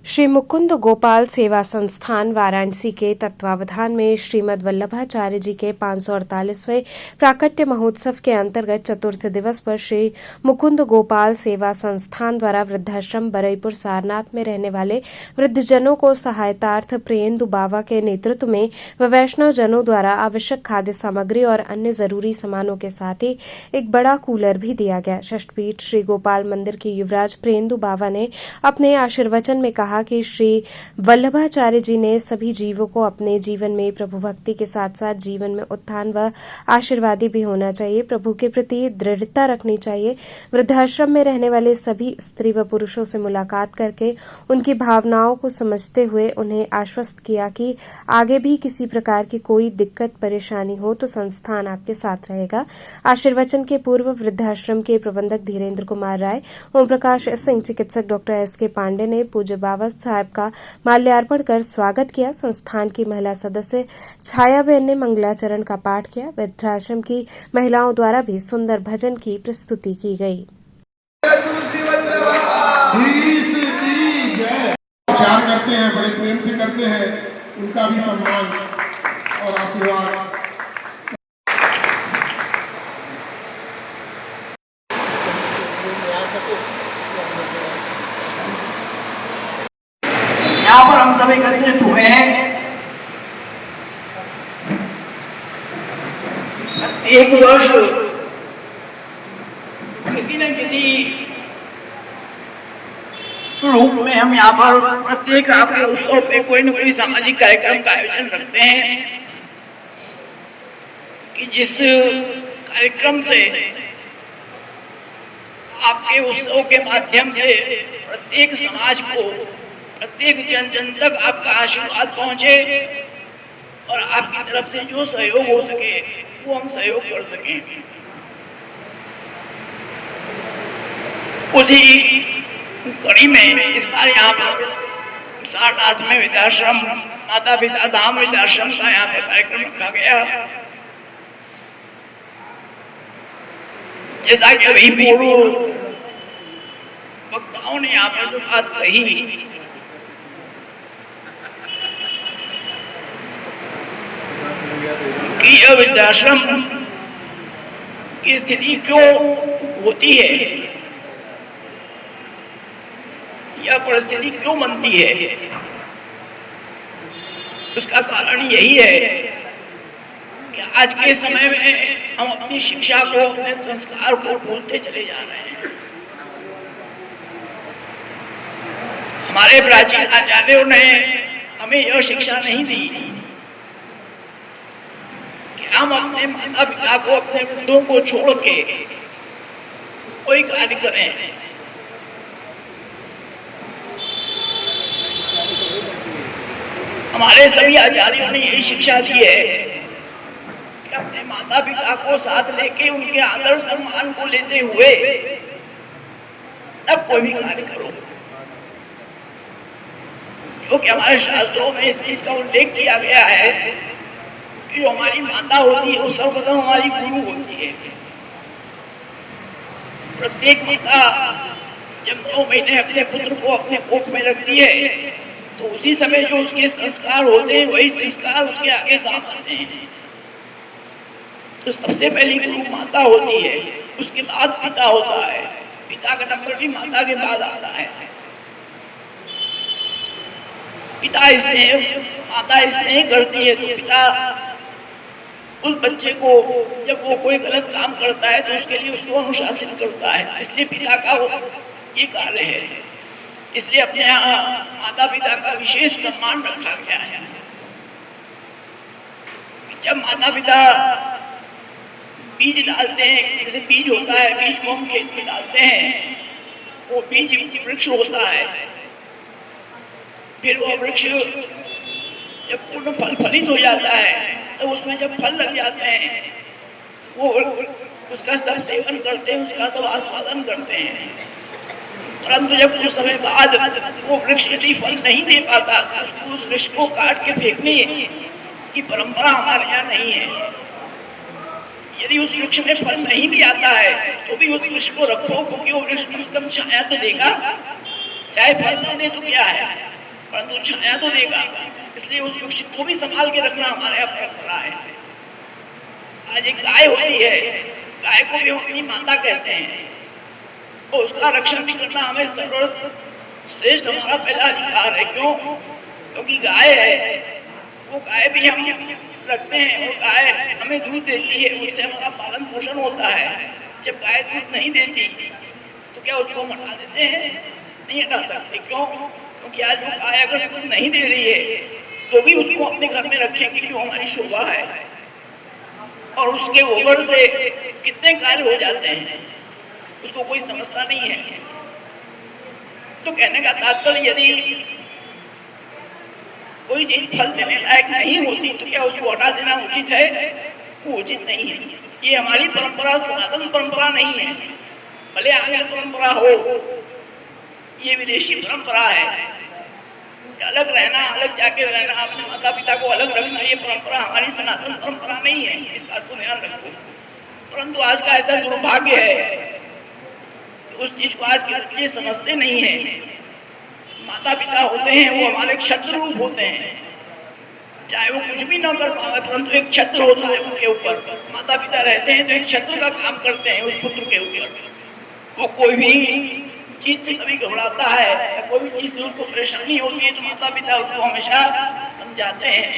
श्री मुकुंद गोपाल सेवा संस्थान वाराणसी के तत्वावधान में श्रीमद वल्लभाचार्य जी के 548वें प्राकट्य महोत्सव के अंतर्गत चतुर्थ दिवस पर श्री मुकुंद गोपाल सेवा संस्थान द्वारा वृद्धाश्रम बरईपुर सारनाथ में रहने वाले वृद्धजनों को सहायतार्थ प्रियेंदु बावा के नेतृत्व में व वैष्णव जनों द्वारा आवश्यक खाद्य सामग्री और अन्य जरूरी सामानों के साथ ही एक बड़ा कूलर भी दिया गया। षष्ठपीठ श्री गोपाल मंदिर के युवराज प्रियेंदु बावा ने अपने आशीर्वचन में कहा कि श्री वल्लभाचार्य जी ने सभी जीवों को अपने जीवन में प्रभु भक्ति के साथ साथ जीवन में उत्थान व आशीर्वादी भी होना चाहिए, प्रभु के प्रति दृढ़ता रखनी चाहिए। वृद्धाश्रम में रहने वाले सभी स्त्री व पुरुषों से मुलाकात करके उनकी भावनाओं को समझते हुए उन्हें आश्वस्त किया कि आगे भी किसी प्रकार की कोई दिक्कत परेशानी हो तो संस्थान आपके साथ रहेगा। आशीर्वचन के पूर्व वृद्धाश्रम के प्रबंधक धीरेन्द्र कुमार राय, ओम प्रकाश सिंह, चिकित्सक डॉक्टर एस.के. पांडे ने पूज्य बाबा साहब का माल्यार्पण कर स्वागत किया। संस्थान की महिला सदस्य छायाबेन ने मंगलाचरण का पाठ किया। वृद्धाश्रम की महिलाओं द्वारा भी सुंदर भजन की प्रस्तुति की गई। प्रचार करते हैं, बड़े प्रेम से करते हैं, उनका भी सम्मान और आशीर्वाद। यहाँ पर हम सब एकत्रित हुए हैं एक वर्ष किसी न किसी रूप में हम यहाँ पर प्रत्येक आपके उत्सव पे कोई न कोई सामाजिक कार्यक्रम का आयोजन रखते हैं कि जिस कार्यक्रम से आपके उत्सव के माध्यम से प्रत्येक समाज को, प्रत्येक जन जन तक आपका आशीर्वाद पहुंचे और आपकी तरफ से जो सहयोग हो सके वो हम सहयोग कर सकें। उसी कड़ी में इस बार यहाँ पर सारनाथ में वृद्धाश्रम, माता पिता धाम वृद्धाश्रम का यहाँ पर कार्यक्रम रखा गया। जैसा कि अभी पूर्व वक्ताओं ने यहाँ पर जो बात कही कि यह वृद्धाश्रम की स्थिति क्यों होती है, यह परिस्थिति क्यों बनती है, उसका कारण यही है कि आज के समय में हम अपनी शिक्षा को, अपने संस्कार को भूलते चले जा रहे हैं। हमारे प्राचीन आचार्यों ने हमें यह शिक्षा नहीं दी कि हम अपने माता पिता को, अपने वृद्धों को छोड़ के कोई कार्य करें। हमारे सभी आचार्यों ने यही शिक्षा दी है कि अपने माता पिता को साथ लेके उनके आदर सम्मान को लेते हुए तब कोई भी कार्य करो, क्योंकि हमारे शास्त्रों में इस चीज का उल्लेख किया गया है कि जो हमारी माता होती है वो सर्वप्रथम हमारी गुरु होती है। प्रत्येक माता जब 9 महीने अपने पुत्र को अपने कोख में रखती है तो उसी समय जो उसके संस्कार होते हैं वही संस्कार उसके आगे काम आते हैं। तो सबसे पहली गुरु माता होती है, उसके बाद पिता होता है, पिता का नंबर भी माता के बाद आता है। पिता स्नेह, माता स्नेह करती है तो पिता उस बच्चे को जब वो कोई गलत काम करता है तो उसके लिए उसको अनुशासित करता है। इसलिए पिता का ये कार्य है। इसलिए अपने यहाँ माता पिता का विशेष सम्मान रखा गया है। जब माता पिता बीज डालते हैं, जैसे बीज होता है, बीज को हम खेत में डालते हैं, वो बीज वृक्ष होता है। फिर वो वृक्ष जब पूर्ण फल फलित हो जाता है तो उसमें जब फल लग जाते हैं वो उसका सब सेवन करते हैं, उसका सब आस्वादन करते हैं। परंतु जब कुछ समय बाद वो वृक्ष यदि फल नहीं दे पाता तो उस वृक्ष को काट के फेंकने की परंपरा हमारे यहाँ नहीं है। यदि उस वृक्ष में फल नहीं भी आता है तो भी उस वृक्ष को रखो, क्योंकि वो वृक्ष कम से कम छाया तो देगा, चाहे फल न दे तो क्या है। परंतु छाया तो देगा, इसलिए उस वृक्ष को भी संभाल के रखना हमारे यहाँ परंपरा है। आज एक गाय होती है, गाय को भी हम अपनी माता कहते हैं, और उसका रक्षण भी करना हमें सर्वश्रेष्ठ हमारा पहला अधिकार है। क्यों? क्योंकि गाय है, वो गाय भी हम रखते हैं और गाय हमें दूध देती है, उससे हमारा पालन पोषण होता है। जब गाय दूध नहीं देती तो क्या उसको हटा देते हैं? नहीं हटा सकते। क्यों? क्योंकि आज वो गाय अगर दूध नहीं दे रही है तो भी उसको अपने घर में रखेंगे, जो हमारी शोभा है। और उसके गोबर से कितने कार्य हो जाते हैं, उसको कोई समझता नहीं है। तो कहने का तात्पर्य, यदि कोई चीज फल देने लायक नहीं होती तो क्या उसको हटा देना उचित है? वो उचित नहीं है। ये हमारी परंपरा सनातन परंपरा नहीं है। भले आगे परंपरा हो, ये विदेशी परंपरा है। अलग रहना, अलग जाके रहना, अपने माता पिता को अलग रखना, ये परंपरा हमारी सनातन परंपरा नहीं है। इस बात को ध्यान रखो। परंतु आज का ऐसा दुर्भाग्य है, उस चीज को आज के बच्चे समझते नहीं है। माता पिता होते हैं वो हमारे क्षत्र रूप होते हैं, चाहे वो कुछ भी ना कर पाए, परंतु एक क्षत्र होता है उनके ऊपर। माता पिता रहते हैं तो एक क्षत्र का काम करते हैं उस पुत्र के ऊपर। वो कोई भी चीज से कभी घबराता है, कोई भी चीज से उसको परेशानी होती है तो माता पिता उसको हमेशा समझाते हैं।